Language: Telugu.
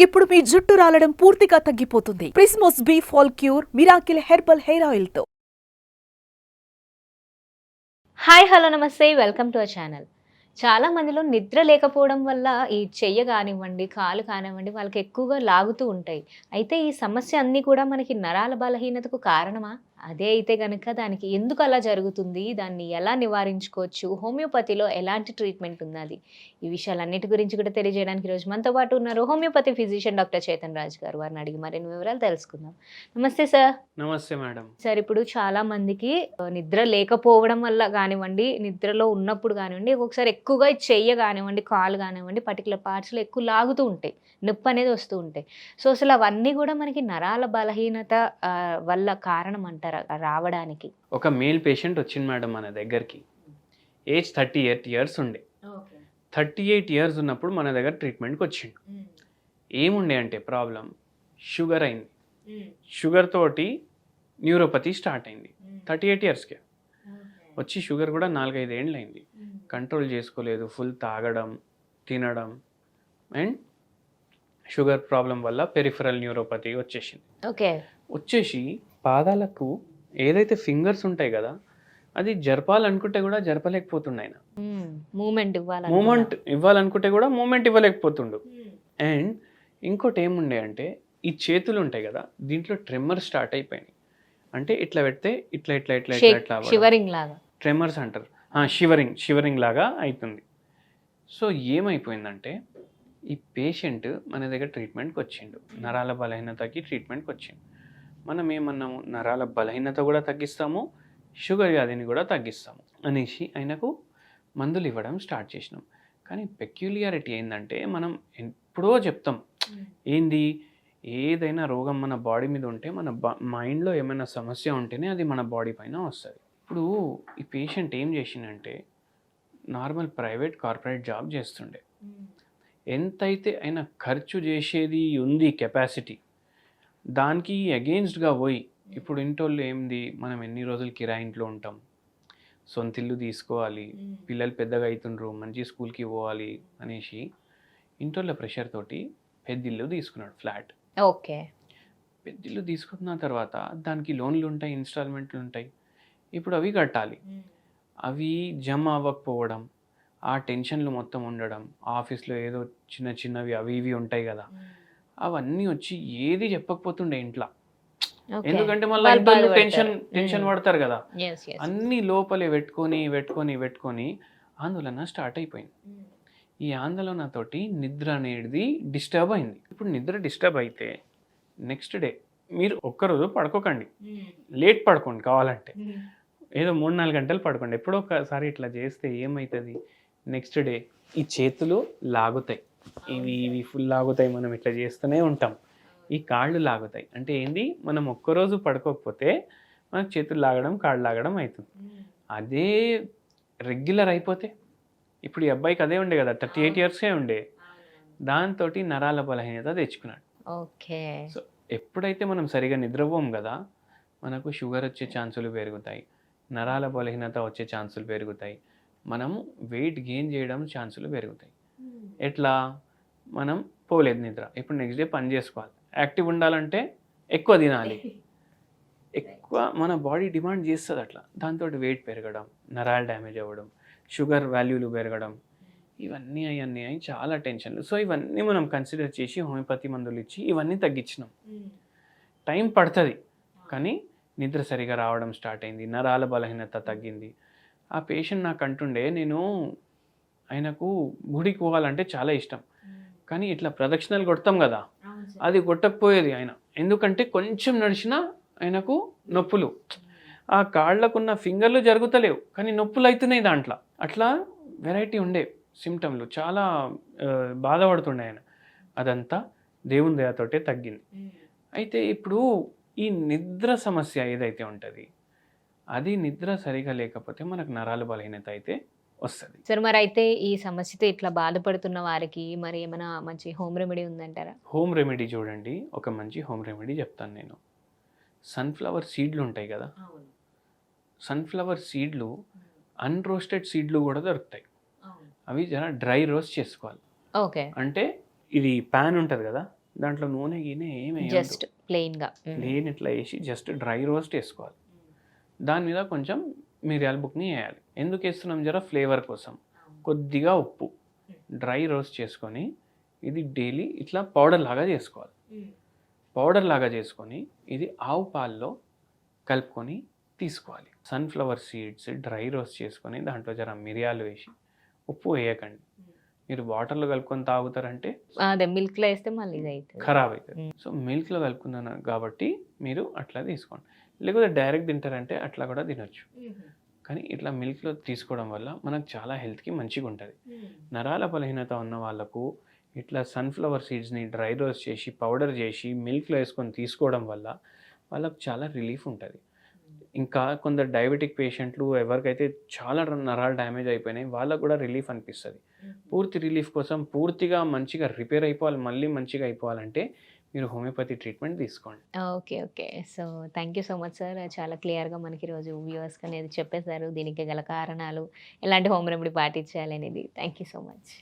ఇప్పుడు మీ జుట్టు రాలడం పూర్తిగా తగ్గిపోతుంది. ప్రిస్మోస్ బీ fall cure miracle herbal hair oil తో. హాయ్ హలో నమస్తే వెల్కమ్ టు అవర్ ఛానల్. చాలా మందిలో నిద్ర లేకపోవడం వల్ల ఈ చెయ్య కానివ్వండి, కాలు కానివ్వండి వాళ్ళకి ఎక్కువగా లాగుతూ ఉంటాయి. అయితే ఈ సమస్య అన్నీ కూడా మనకి నరాల బలహీనతకు కారణమా? అదే అయితే గనుక దానికి ఎందుకు అలా జరుగుతుంది? దాన్ని ఎలా నివారించుకోవచ్చు? హోమియోపతిలో ఎలాంటి ట్రీట్మెంట్ ఉన్నది? ఈ విషయాలన్నిటి గురించి కూడా తెలియజేయడానికి ఈరోజు మనతో పాటు ఉన్నారు homeopathy physician doctor Chetan Raj గారు. వారిని అడిగి మరిన్ని వివరాలు తెలుసుకుందాం. నమస్తే సార్. నమస్తే మేడం. సార్, ఇప్పుడు చాలా మందికి నిద్ర లేకపోవడం వల్ల కానివ్వండి, నిద్రలో ఉన్నప్పుడు కానివ్వండి, ఒక్కొక్కసారి ఎక్కువగా ఈ చెయ్య కానివ్వండి, కాలు కానివ్వండి, పర్టికులర్ పార్ట్స్లో ఎక్కువ లాగుతూ ఉంటాయి, నొప్పి అనేది వస్తూ ఉంటాయి. సో అసలు అవన్నీ కూడా మనకి నరాల బలహీనత వల్ల కారణం అంటారా రావడానికి? ఒక మేల్ పేషెంట్ వచ్చింది మేడం మన దగ్గరికి. ఏజ్ 38 ఇయర్స్ ఉండే. 38 ఇయర్స్ ఉన్నప్పుడు మన దగ్గర ట్రీట్మెంట్కి వచ్చిండు. ఏముండే అంటే ప్రాబ్లం షుగర్ అయింది. షుగర్ తోటి న్యూరోపతి స్టార్ట్ అయింది 38 ఇయర్స్కే. వచ్చి షుగర్ కూడా 4-5 ఏళ్ళు అయింది. కంట్రోల్ చేసుకోలేదు, ఫుల్ తాగడం, తినడం, అండ్ షుగర్ ప్రాబ్లం వల్ల పెరిఫరల్ న్యూరోపతి వచ్చేసింది. ఓకే. వచ్చేసి పాదాలకు ఏదైతే ఫింగర్స్ ఉంటాయి కదా, అది జరపాలనుకుంటే కూడా జరపలేకపోతుండే ఆయన. మూమెంట్ ఇవ్వాలనుకుంటే కూడా మూమెంట్ ఇవ్వలేకపోతుండు. అండ్ ఇంకోటి ఏముండే అంటే ఈ చేతులు ఉంటాయి కదా, దీంట్లో ట్రెమ్మర్ స్టార్ట్ అయిపోయినాయి. అంటే ఇట్లా పెడితే ఇట్లా ఇట్లా ఇట్లా ఇట్లా ఇట్లా షివరింగ్ లాగా, ట్రెమర్స్ అంటారు. షివరింగ్ లాగా అవుతుంది. సో ఏమైపోయిందంటే ఈ పేషెంట్ మన దగ్గర ట్రీట్మెంట్కి వచ్చిండు, నరాల బలహీనతకి ట్రీట్మెంట్కి వచ్చిండు. మనం ఏమన్నాము, నరాల బలహీనత కూడా తగ్గిస్తాము, షుగర్ వ్యాధిని కూడా తగ్గిస్తాము అనేసి ఆయనకు మందులు ఇవ్వడం స్టార్ట్ చేసినాం. కానీ పెక్యులియారిటీ ఏంటంటే మనం ఎప్పుడో చెప్తాం, ఏంది ఏదైనా రోగం మన బాడీ మీద ఉంటే మన మైండ్లో ఏమైనా సమస్య ఉంటేనే అది మన బాడీ పైన వస్తుంది. ఇప్పుడు ఈ పేషెంట్ ఏం చేసిందంటే నార్మల్ ప్రైవేట్ కార్పొరేట్ జాబ్ చేస్తుండే. ఎంతైతే ఆయన ఖర్చు చేసేది ఉంది కెపాసిటీ, దానికి అగెయిన్స్ట్గా పోయి ఇప్పుడు ఇంటోళ్ళు ఏంది, మనం ఎన్ని రోజులు కిరాయి ఇంట్లో ఉంటాం, సొంత ఇల్లు తీసుకోవాలి, పిల్లలు పెద్దగా అవుతుండ్రు, మంచి స్కూల్కి పోవాలి అనేసి ఇంటోళ్ళ ప్రెషర్ తోటి పెద్దిల్లు తీసుకున్నాడు, ఫ్లాట్. ఓకే. పెద్దిల్లు తీసుకున్న తర్వాత దానికి లోన్లు ఉంటాయి, ఇన్స్టాల్మెంట్లు ఉంటాయి. ఇప్పుడు అవి కట్టాలి. అవి జమ అవ్వకపోవడం, ఆ టెన్షన్లు మొత్తం ఉండడం, ఆఫీస్లో ఏదో చిన్న చిన్నవి అవి ఇవి ఉంటాయి కదా, అవన్నీ వచ్చి ఏది చెప్పకపోతుండే ఇంట్లో. ఎందుకంటే మళ్ళీ ఇంట్లో టెన్షన్ పడతారు కదా, అన్నీ లోపలే పెట్టుకొని ఆందోళన స్టార్ట్ అయిపోయింది. ఈ ఆందోళనతోటి నిద్ర అనేది డిస్టర్బ్ అయింది. ఇప్పుడు నిద్ర డిస్టర్బ్ అయితే నెక్స్ట్ డే మీరు ఒక్కరోజు పడుకోకండి, లేట్ పడుకోండి, కావాలంటే ఏదో 3-4 గంటలు పడుకోండి. ఎప్పుడో ఒకసారి ఇట్లా చేస్తే ఏమవుతుంది, నెక్స్ట్ డే ఈ చేతులు లాగుతాయి, ఇవి ఫుల్ లాగుతాయి, మనం ఇట్లా చేస్తూనే ఉంటాం, ఈ కాళ్ళు లాగుతాయి. అంటే ఏంది, మనం ఒక్కరోజు పడుకోకపోతే మనకు చేతులు లాగడం, కాళ్ళు లాగడం అవుతుంది. అదే రెగ్యులర్ అయిపోతే, ఇప్పుడు ఈ అబ్బాయికి అదే ఉండే కదా, 38 ఇయర్సే ఉండే, దాంతో నరాల బలహీనత తెచ్చుకున్నాడు. ఓకే. సో ఎప్పుడైతే మనం సరిగా నిద్రపోం కదా, మనకు షుగర్ వచ్చే ఛాన్సులు పెరుగుతాయి, నరాల బలహీనత వచ్చే ఛాన్సులు పెరుగుతాయి, మనము వెయిట్ గెయిన్ చేయడం ఛాన్సులు పెరుగుతాయి. ఎట్లా, మనం పోలేదు నిద్ర, ఇప్పుడు నెక్స్ట్ డే పని చేసుకోవాలి, యాక్టివ్ ఉండాలంటే ఎక్కువ తినాలి, ఎక్కువ మన బాడీ డిమాండ్ చేస్తుంది అట్లా. దాంతో వెయిట్ పెరగడం, నరాలు డ్యామేజ్ అవ్వడం, షుగర్ వాల్యూలు పెరగడం, ఇవన్నీ అయ్యి చాలా టెన్షన్లు. సో ఇవన్నీ మనం కన్సిడర్ చేసి హోమియోపతి మందులు ఇచ్చి ఇవన్నీ తగ్గించినాం. టైం పడుతుంది, కానీ నిద్ర సరిగా రావడం స్టార్ట్ అయింది, నరాల బలహీనత తగ్గింది. ఆ పేషెంట్ నాకు అంటుండే, నేను ఆయనకు గుడికి పోవాలంటే చాలా ఇష్టం, కానీ ఇట్లా ప్రదక్షిణలు కొడతాం కదా, అది కొట్టకపోయేది ఆయన. ఎందుకంటే కొంచెం నడిచినా ఆయనకు నొప్పులు, ఆ కాళ్ళకున్న ఫింగర్లు జరుగుతలేవు కానీ నొప్పులు అవుతున్నాయి దాంట్లో. అట్లా వెరైటీ ఉండే సిమ్టమ్లు, చాలా బాధపడుతుండే ఆయన. అదంతా దేవుని దయతోటే తగ్గింది. అయితే ఇప్పుడు ఈ నిద్ర సమస్య ఏదైతే ఉంటుంది, అది నిద్ర సరిగా లేకపోతే మనకు నరాల బలహీనత అయితే వస్తుంది. సార్, మరి అయితే ఈ సమస్యతో ఇట్లా బాధపడుతున్న వారికి మరి ఏమైనా మంచి హోమ్ రెమెడీ ఉందంటారా? హోమ్ రెమెడీ చూడండి, ఒక మంచి హోమ్ రెమెడీ చెప్తాను నేను. సన్ఫ్లవర్ సీడ్లు ఉంటాయి కదా, సన్ఫ్లవర్ సీడ్లు అన్రోస్టెడ్ సీడ్లు కూడా దొరుకుతాయి. అవి జర డ్రై రోస్ట్ చేసుకోవాలి. ఓకే. అంటే ఇది ప్యాన్ ఉంటుంది కదా, దాంట్లో నూనె గినె ఏమి జస్ట్ ప్లెయిన్గా. ప్లేన్ ఇట్లా వేసి జస్ట్ డ్రై రోస్ట్ వేసుకోవాలి. దాని మీద కొంచెం మిరియాల బుక్ని వేయాలి. ఎందుకు వేస్తున్నాం? జర ఫ్లేవర్ కోసం. కొద్దిగా ఉప్పు, డ్రై రోస్ట్ చేసుకొని ఇది డైలీ ఇట్లా పౌడర్ లాగా చేసుకోవాలి. పౌడర్ లాగా చేసుకొని ఇది ఆవు పాల్లో కలుపుకొని తీసుకోవాలి. సన్ఫ్లవర్ సీడ్స్ డ్రై రోస్ట్ చేసుకొని దాంట్లో జర మిరియాలు వేసి, ఉప్పు వేయకండి. మీరు వాటర్లో కలుపుకొని తాగుతారంటే అదే మిల్క్లో వేస్తే మళ్ళీ ఇది అవుతుంది. ఖరాబ్ అవుతుంది. సో మిల్క్లో కలుపుకున్నాను కాబట్టి మీరు అట్లా తీసుకోండి. లేకపోతే డైరెక్ట్ తింటారంటే అట్లా కూడా తినొచ్చు. కానీ ఇట్లా మిల్క్లో తీసుకోవడం వల్ల మనకు చాలా హెల్త్కి మంచిగా ఉంటుంది. నరాల బలహీనత ఉన్న వాళ్ళకు ఇట్లా సన్ఫ్లవర్ సీడ్స్ని డ్రై రోస్ట్ చేసి పౌడర్ చేసి మిల్క్లో వేసుకొని తీసుకోవడం వల్ల వాళ్ళకు చాలా రిలీఫ్ ఉంటుంది. ఇంకా కొందరు డయాబెటిక్ పేషెంట్లు ఎవరికైతే చాలా నరాలు డ్యామేజ్ అయిపోయినాయి వాళ్ళకు కూడా రిలీఫ్ అనిపిస్తుంది. పూర్తి రిలీఫ్ కోసం పూర్తిగా మంచిగా రిపేర్ అయిపోవాలి, మళ్ళీ మంచిగా అయిపోవాలంటే మీరు హోమియోపతి ట్రీట్మెంట్ తీసుకోండి. Okay. Okay. So thank you so much sir. చాలా క్లియర్గా మనకి ఈరోజు వ్యూవర్స్కి అనేది చెప్పేశారు. దీనికి గల కారణాలు, ఎలాంటి హోమ్ రెమెడీ పాటించాలి అనేది. Thank you so much.